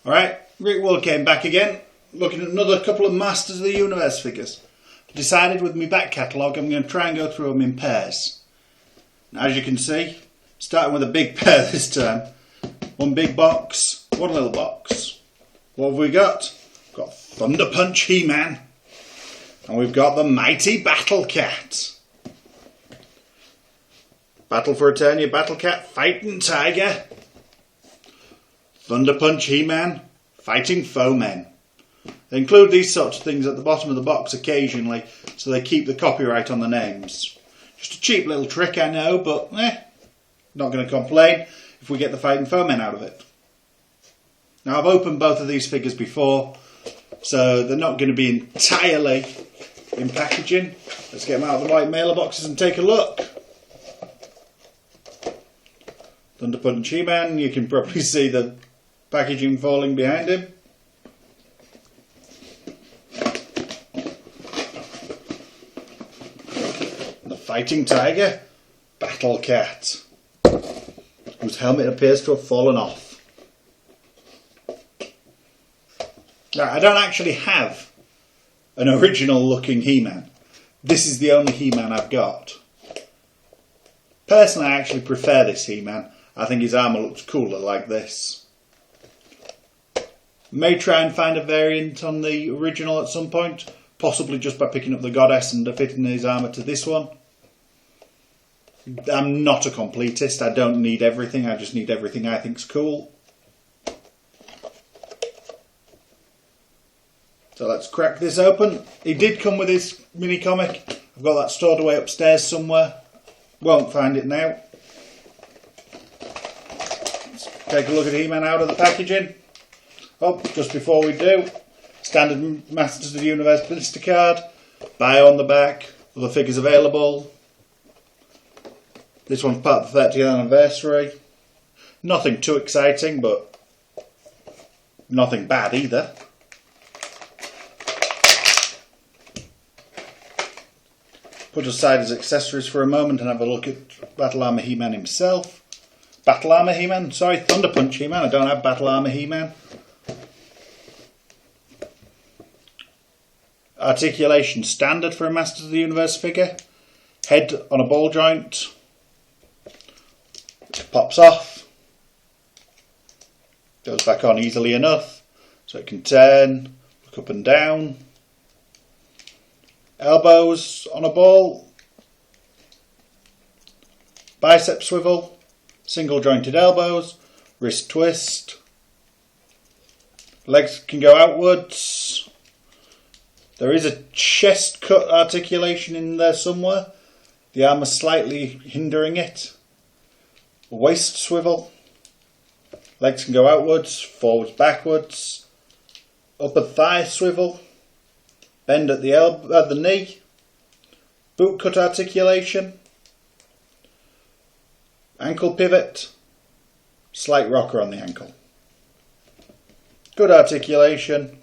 Alright, Rick Wood came back again, looking at another couple of Masters of the Universe figures. Decided with my back catalogue I'm going to try and go through them in pairs. Now, as you can see, starting with a big pair this time. One big box, one little box. What have we got? We've got Thunder Punch He-Man. And we've got the Mighty Battle Cat. Battle for Eternia Battle Cat fighting Tiger. Thunder Punch He-Man fighting Foemen. They include these sorts of things at the bottom of the box occasionally, so they keep the copyright on the names. Just a cheap little trick, I know, but not going to complain if we get the fighting Foemen out of it. Now, I've opened both of these figures before, so they're not going to be entirely in packaging. Let's get them out of the white mailer boxes and take a look. Thunder Punch He-Man, you can probably see the packaging falling behind him. The Fighting Tiger, Battle Cat, whose helmet appears to have fallen off. Now, I don't actually have an original looking He-Man. This is the only He-Man I've got. Personally, I actually prefer this He-Man. I think his armour looks cooler like this. May try and find a variant on the original at some point, possibly just by picking up the Goddess and fitting his armour to this one. I'm not a completist, I don't need everything, I just need everything I think's cool. So let's crack this open. He did come with his mini comic. I've got that stored away upstairs somewhere. Won't find it now. Let's take a look at He-Man out of the packaging. Oh, just before we do, standard Masters of the Universe blister card. Bio on the back, other figures available. This one's part of the 30th anniversary. Nothing too exciting, but nothing bad either. Put aside his accessories for a moment and have a look at Battle Armor He-Man himself. Battle Armor He-Man? Sorry, Thunder Punch He-Man. I don't have Battle Armor He-Man. Articulation standard for a Masters of the Universe figure. Head on a ball joint. Pops off. Goes back on easily enough so it can turn, look up and down. Elbows on a ball. Bicep swivel. Single jointed elbows. Wrist twist. Legs can go outwards. There is a chest cut articulation in there somewhere. The arm is slightly hindering it. Waist swivel. Legs can go outwards, forwards, backwards. Upper thigh swivel. Bend at the knee. Boot cut articulation. Ankle pivot. Slight rocker on the ankle. Good articulation.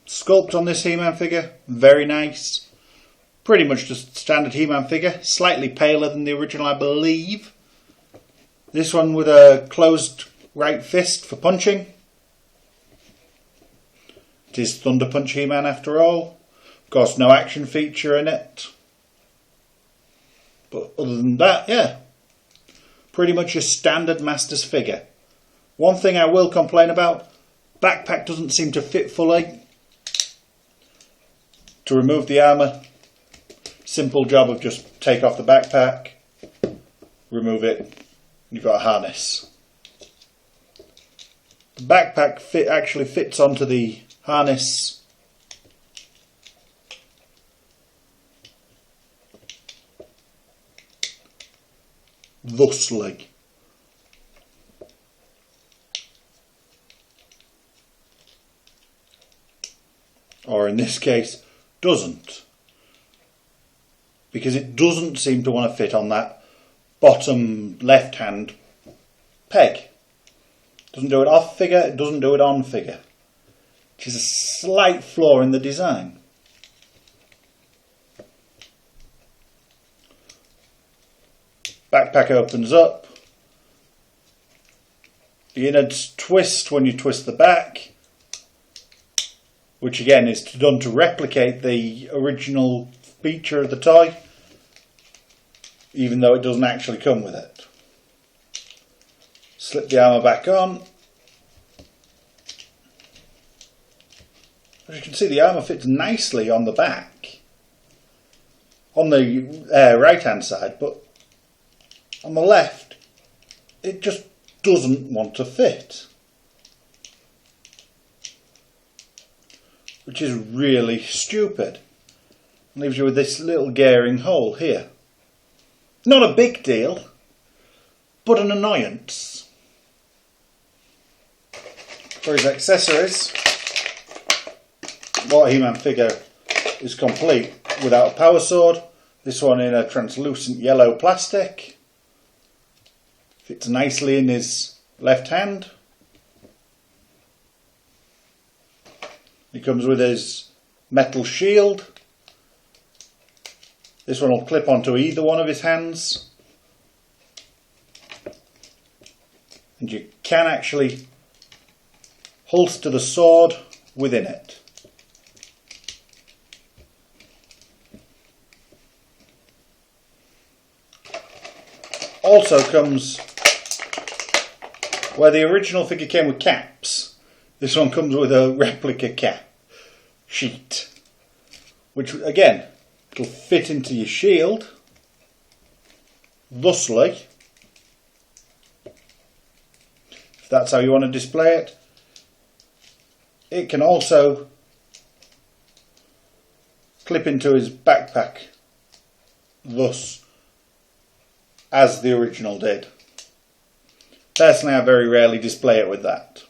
Sculpt on this He-Man figure, very nice. Pretty much just standard He-Man figure, slightly paler than the original, I believe. This one with a closed right fist for punching. It is Thunder Punch He-Man after all. Of course, no action feature in it. But other than that, yeah. Pretty much a standard Masters figure. One thing I will complain about, backpack doesn't seem to fit fully. To remove the armour, simple job of just take off the backpack, remove it, you've got a harness. The backpack actually fits onto the harness thusly. Or in this case, doesn't, because it doesn't seem to want to fit on that bottom left hand peg. Doesn't do it off figure, it doesn't do it on figure, which is a slight flaw in the design. Backpack opens up. The innards twist when you twist the back, which again is done to replicate the original feature of the toy, even though it doesn't actually come with it. Slip the armour back on. As you can see, the armour fits nicely on the back, on the right hand side, but on the left it just doesn't want to fit, which is really stupid. It leaves you with this little gearing hole here. Not a big deal, but an annoyance. For his accessories, what He-Man figure is complete without a power sword. This one in a translucent yellow plastic. Fits nicely in his left hand. He comes with his metal shield. This one will clip onto either one of his hands. And you can actually holster the sword within it. Also comes, where the original figure came with caps, this one comes with a replica cap sheet, which again, it'll fit into your shield, thusly, if that's how you want to display it. It can also clip into his backpack, thus, as the original did. Personally, I very rarely display it with that.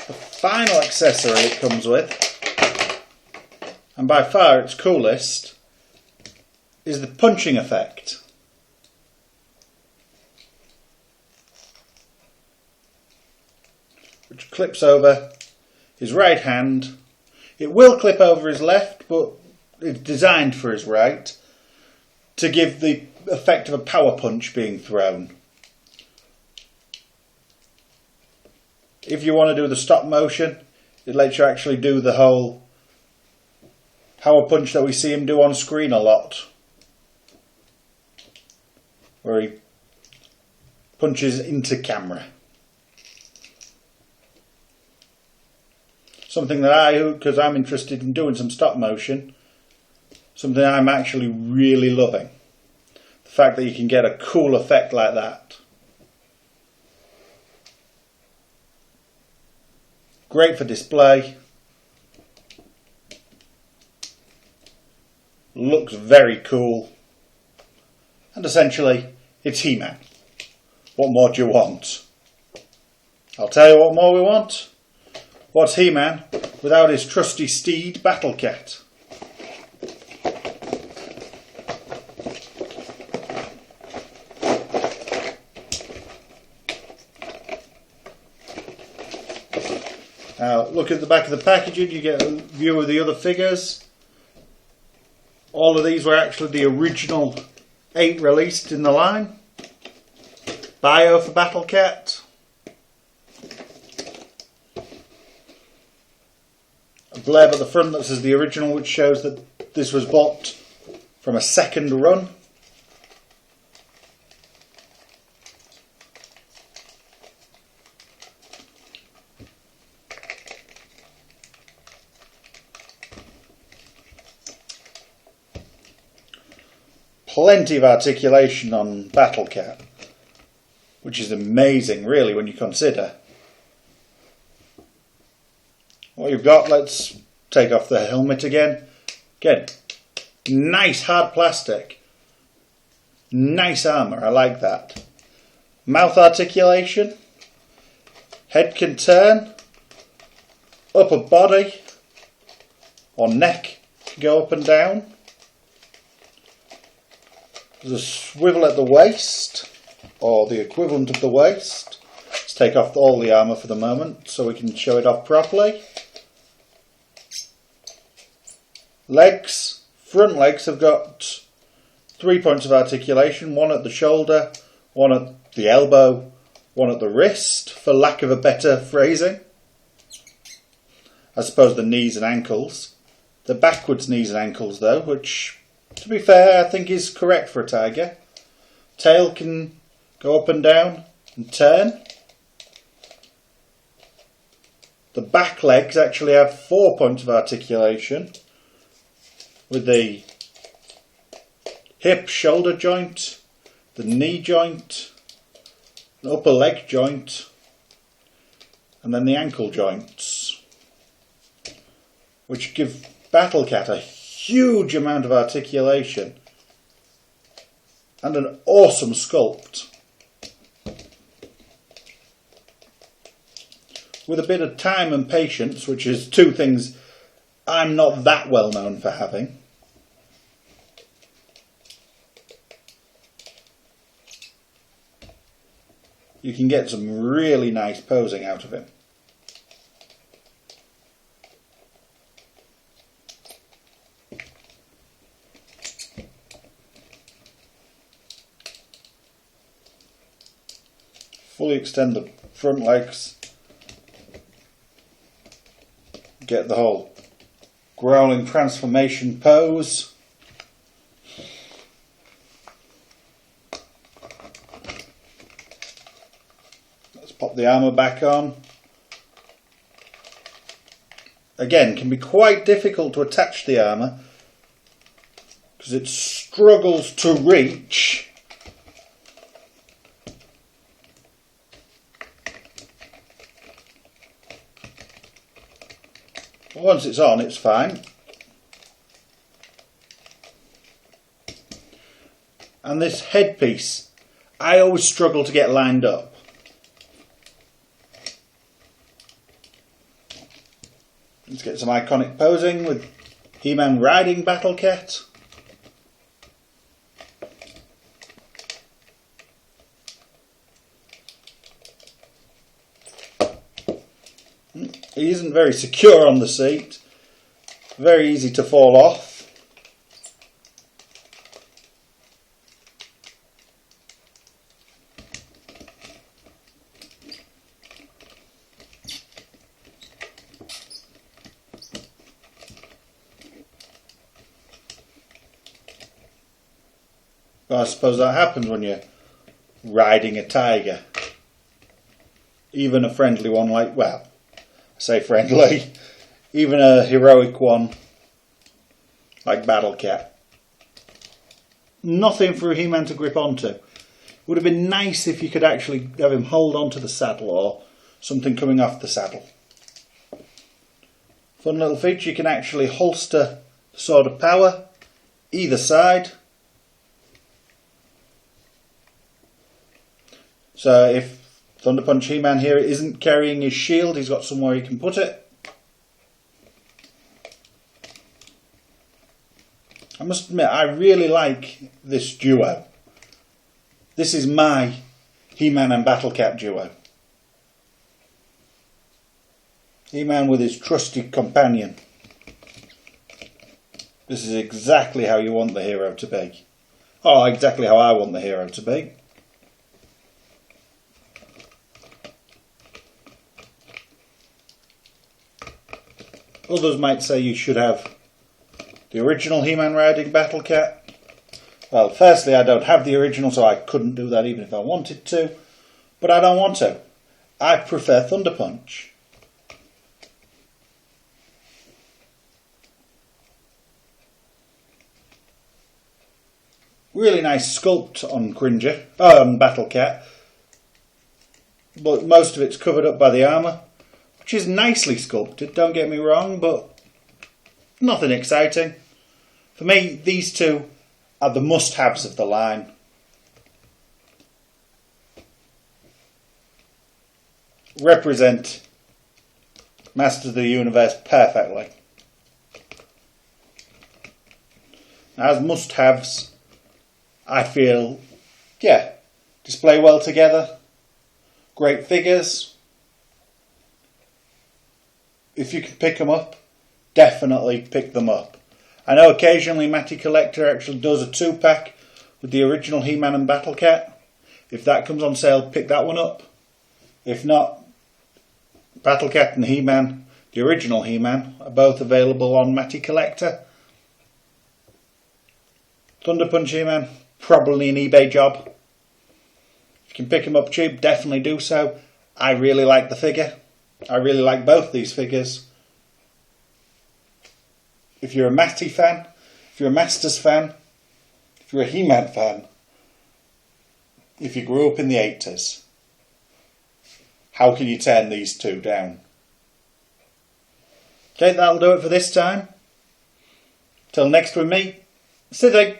The final accessory it comes with, and by far its coolest, is the punching effect. Which clips over his right hand. It will clip over his left, but it's designed for his right to give the effect of a power punch being thrown. If you want to do the stop motion, it lets you actually do the whole power punch that we see him do on screen a lot, where he punches into camera. Something that because I'm interested in doing some stop motion, something I'm actually really loving. The fact that you can get a cool effect like that. Great for display. Looks very cool. And essentially, it's He-Man. What more do you want? I'll tell you what more we want. What's He-Man without his trusty steed, Battle Cat? Now, look at the back of the packaging, you get a view of the other figures. All of these were actually the original 8 released in the line. Bio for Battle Cat. A blurb at the front that says the original, which shows that this was bought from a second run. Plenty of articulation on Battle Cat, which is amazing really when you consider what you've got. Let's take off the helmet again. Again, nice hard plastic, nice armour, I like that. Mouth articulation, head can turn, upper body or neck can go up and down. There's a swivel at the waist, or the equivalent of the waist. Let's take off all the armour for the moment so we can show it off properly. Legs, front legs have got 3 points of articulation, one at the shoulder, one at the elbow, one at the wrist, for lack of a better phrasing. I suppose the knees and ankles. The backwards knees and ankles though, which, to be fair, I think is correct for a tiger. Tail can go up and down and turn. The back legs actually have 4 points of articulation, with the hip shoulder joint, the knee joint, the upper leg joint, and then the ankle joints, which give Battle Cat a huge amount of articulation and an awesome sculpt. With a bit of time and patience, which is two things I'm not that well known for having, you can get some really nice posing out of him. Fully extend the front legs. Get the whole growling transformation pose. Let's pop the armour back on. Again, can be quite difficult to attach the armour because it struggles to reach. Once it's on, it's fine. And this headpiece, I always struggle to get lined up. Let's get some iconic posing with He-Man riding Battle Cat. He isn't very secure on the seat, very easy to fall off. Well, I suppose that happens when you're riding a tiger. Even a friendly one like, well, say friendly, even a heroic one like Battle Cat. Nothing for a He-Man to grip onto. Would have been nice if you could actually have him hold onto the saddle or something coming off the saddle. Fun little feature, you can actually holster the Sword of Power either side. So if Thunder Punch He-Man here isn't carrying his shield, he's got somewhere he can put it. I must admit, I really like this duo. This is my He-Man and Battle Cat duo. He-Man with his trusty companion. This is exactly how you want the hero to be. Oh, exactly how I want the hero to be. Others might say you should have the original He-Man riding Battle Cat. Well, firstly, I don't have the original, so I couldn't do that even if I wanted to. But I don't want to. I prefer Thunder Punch. Really nice sculpt on Cringer, on Battle Cat. But most of it's covered up by the armour, which is nicely sculpted, don't get me wrong, but nothing exciting. For me, these two are the must-haves of the line. Represent Masters of the Universe perfectly. As must-haves, I feel, yeah, display well together, great figures. If you can pick them up, definitely pick them up. I know occasionally Matty Collector actually does a 2-pack with the original He-Man and Battle Cat. If that comes on sale, pick that one up. If not, Battle Cat and He-Man, the original He-Man, are both available on Matty Collector. Thunder Punch He-Man, probably an eBay job. If you can pick him up cheap, definitely do so. I really like the figure. I really like both these figures. If you're a Matty fan, if you're a Masters fan, if you're a He-Man fan, if you grew up in the 80s, how can you turn these two down? Okay, that'll do it for this time. Till next with me, Siddig.